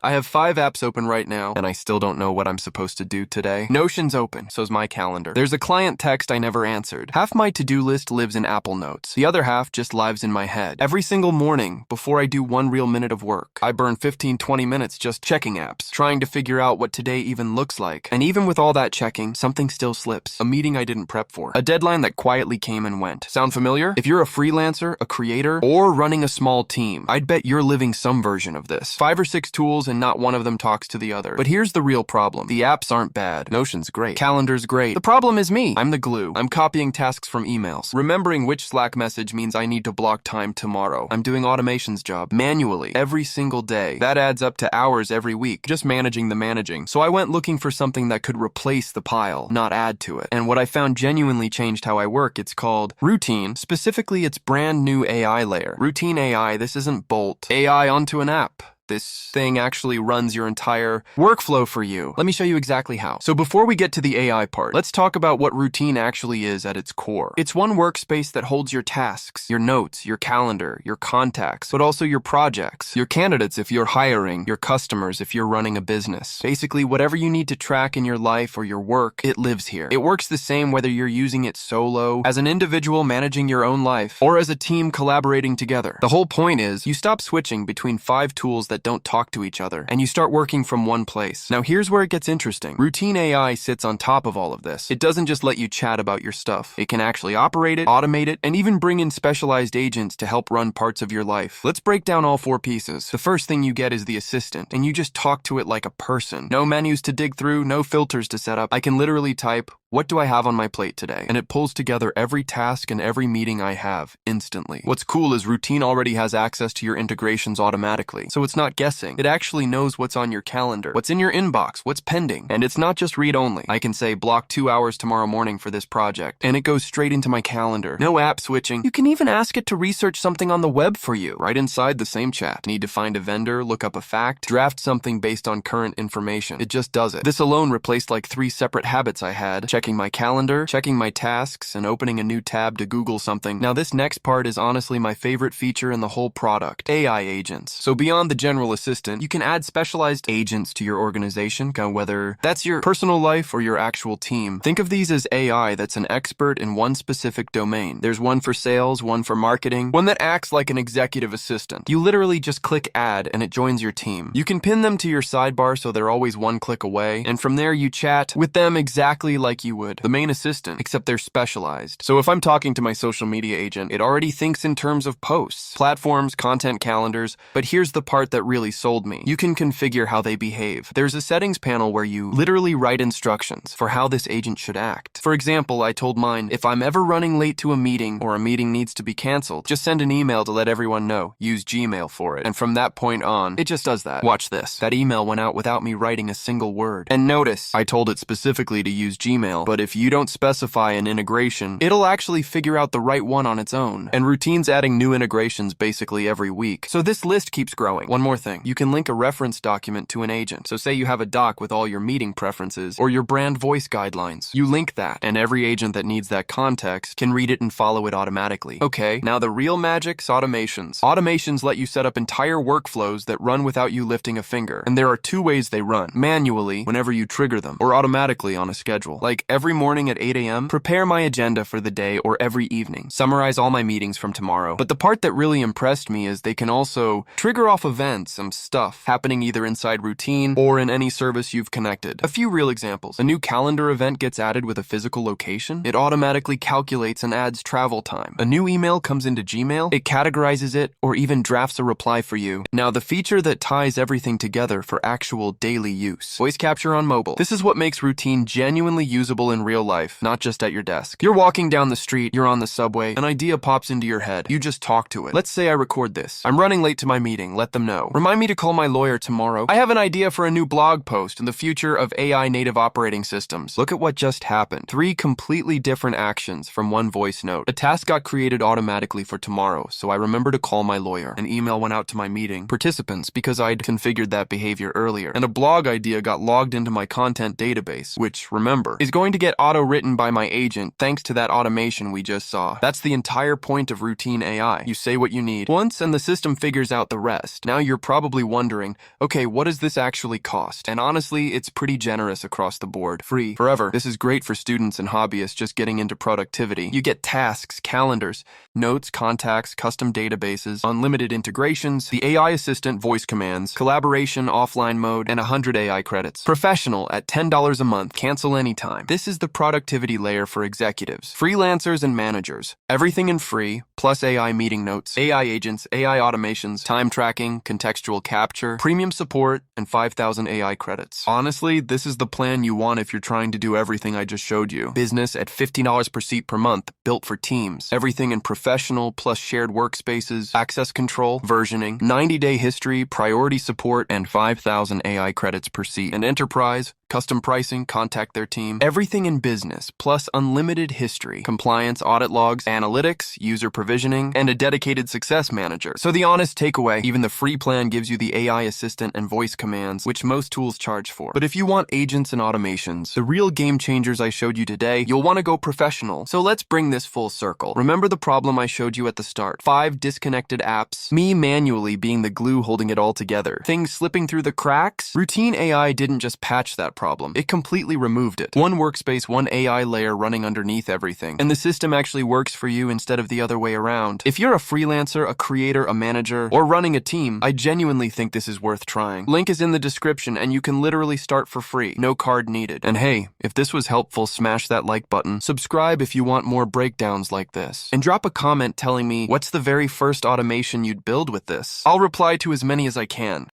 I have 5 apps open right now, and I still don't know what I'm supposed to do today. Notion's open, so's my calendar. There's a client text I never answered. Half my to-do list lives in Apple Notes. The other half just lives in my head. Every single morning, before I do 1 real minute of work, I burn 15-20 minutes just checking apps, trying to figure out what today even looks like. And even with all that checking, something still slips. A meeting I didn't prep for. A deadline that quietly came and went. Sound familiar? If you're a freelancer, a creator, or running a small team, I'd bet you're living some version of this. 5 or 6 tools and not one of them talks to the other. But here's the real problem. The apps aren't bad. Notion's great. Calendar's great. The problem is me. I'm the glue. I'm copying tasks from emails. Remembering which Slack message means I need to block time tomorrow. I'm doing automation's job manually every single day. That adds up to hours every week, just managing the managing. So I went looking for something that could replace the pile, not add to it. And what I found genuinely changed how I work. It's called Routine. Specifically, its brand new AI layer. Routine AI, this isn't Bolt AI onto an app. This thing actually runs your entire workflow for you. Let me show you exactly how. So before we get to the AI part, let's talk about what Routine actually is at its core. It's one workspace that holds your tasks, your notes, your calendar, your contacts, but also your projects, your candidates if you're hiring, your customers if you're running a business. Basically, whatever you need to track in your life or your work, it lives here. It works the same whether you're using it solo, as an individual managing your own life, or as a team collaborating together. The whole point is you stop switching between 5 tools that don't talk to each other, and you start working from one place. Now here's where it gets interesting. Routine AI sits on top of all of this. It doesn't just let you chat about your stuff. It can actually operate it, automate it, and even bring in specialized agents to help run parts of your life. Let's break down all 4 pieces. The first thing you get is the assistant, and you just talk to it like a person. No menus to dig through, no filters to set up. I can literally type, "What do I have on my plate today?" And it pulls together every task and every meeting I have instantly. What's cool is Routine already has access to your integrations automatically, so it's not guessing. It actually knows what's on your calendar, what's in your inbox, what's pending. And it's not just read-only. I can say, block 2 hours tomorrow morning for this project, and it goes straight into my calendar. No app switching. You can even ask it to research something on the web for you, right inside the same chat. Need to find a vendor, look up a fact, draft something based on current information. It just does it. This alone replaced like 3 separate habits I had: checking my calendar, checking my tasks, and opening a new tab to Google something. Now this next part is honestly my favorite feature in the whole product: AI agents. So beyond the general assistant, you can add specialized agents to your organization, whether that's your personal life or your actual team. Think of these as AI that's an expert in one specific domain. There's one for sales, one for marketing, one that acts like an executive assistant. You literally just click add and it joins your team. You can pin them to your sidebar so they're always one click away, and from there you chat with them exactly like you would the main assistant, except they're specialized. So if I'm talking to my social media agent, it already thinks in terms of posts, platforms, content calendars, but here's the part that really sold me. You can configure how they behave. There's a settings panel where you literally write instructions for how this agent should act. For example, I told mine, if I'm ever running late to a meeting or a meeting needs to be canceled, just send an email to let everyone know. Use Gmail for it. And from that point on, it just does that. Watch this. That email went out without me writing a single word. And notice, I told it specifically to use Gmail, but if you don't specify an integration, it'll actually figure out the right one on its own. And Routine's adding new integrations basically every week. So this list keeps growing. One more thing. You can link a reference document to an agent. So say you have a doc with all your meeting preferences or your brand voice guidelines. You link that, and every agent that needs that context can read it and follow it automatically. Okay, now the real magic's automations. Automations let you set up entire workflows that run without you lifting a finger. And there are 2 ways they run. Manually, whenever you trigger them, or automatically on a schedule. Like every morning at 8 a.m., prepare my agenda for the day, or every evening, summarize all my meetings from tomorrow. But the part that really impressed me is they can also trigger off events and stuff happening either inside Routine or in any service you've connected. A few real examples. A new calendar event gets added with a physical location. It automatically calculates and adds travel time. A new email comes into Gmail. It categorizes it or even drafts a reply for you. Now the feature that ties everything together for actual daily use. Voice capture on mobile. This is what makes Routine genuinely usable in real life, not just at your desk. You're walking down the street, you're on the subway, an idea pops into your head. You just talk to it. Let's say I record this. I'm running late to my meeting. Let them know. Remind me to call my lawyer tomorrow. I have an idea for a new blog post in the future of AI native operating systems. Look at what just happened. 3 completely different actions from one voice note. A task got created automatically for tomorrow, so I remember to call my lawyer. An email went out to my meeting participants because I'd configured that behavior earlier. And a blog idea got logged into my content database, which, remember, is going to get auto-written by my agent thanks to that automation we just saw. That's the entire point of Routine AI. You say what you need once and the system figures out the rest. Now you're probably wondering, okay, what does this actually cost? And honestly, it's pretty generous across the board. Free. Forever. This is great for students and hobbyists just getting into productivity. You get tasks, calendars, notes, contacts, custom databases, unlimited integrations, the AI assistant voice commands, collaboration, offline mode, and 100 AI credits. Professional at $10 a month. Cancel anytime. This is the productivity layer for executives, freelancers, and managers. Everything in free, plus AI meeting notes, AI agents, AI automations, time tracking, contextual capture, premium support, and 5,000 AI credits. Honestly, this is the plan you want if you're trying to do everything I just showed you. Business at $50 per seat per month, built for teams. Everything in professional, plus shared workspaces, access control, versioning, 90-day history, priority support, and 5,000 AI credits per seat. And enterprise, custom pricing, contact their team. Everything in business, plus unlimited history, compliance, audit logs, analytics, user provisioning, and a dedicated success manager. So the honest takeaway, even the free plan gives you the AI assistant and voice commands, which most tools charge for. But if you want agents and automations, the real game changers I showed you today, you'll want to go professional. So let's bring this full circle. Remember the problem I showed you at the start? 5 disconnected apps, me manually being the glue holding it all together, things slipping through the cracks? Routine AI didn't just patch that problem, it completely removed it. One workspace, one AI layer running underneath everything. And the system actually works for you instead of the other way around. If you're a freelancer, a creator, a manager, or running a team, I genuinely think this is worth trying. Link is in the description and you can literally start for free. No card needed. And hey, if this was helpful, smash that like button. Subscribe if you want more breakdowns like this. And drop a comment telling me what's the very first automation you'd build with this. I'll reply to as many as I can.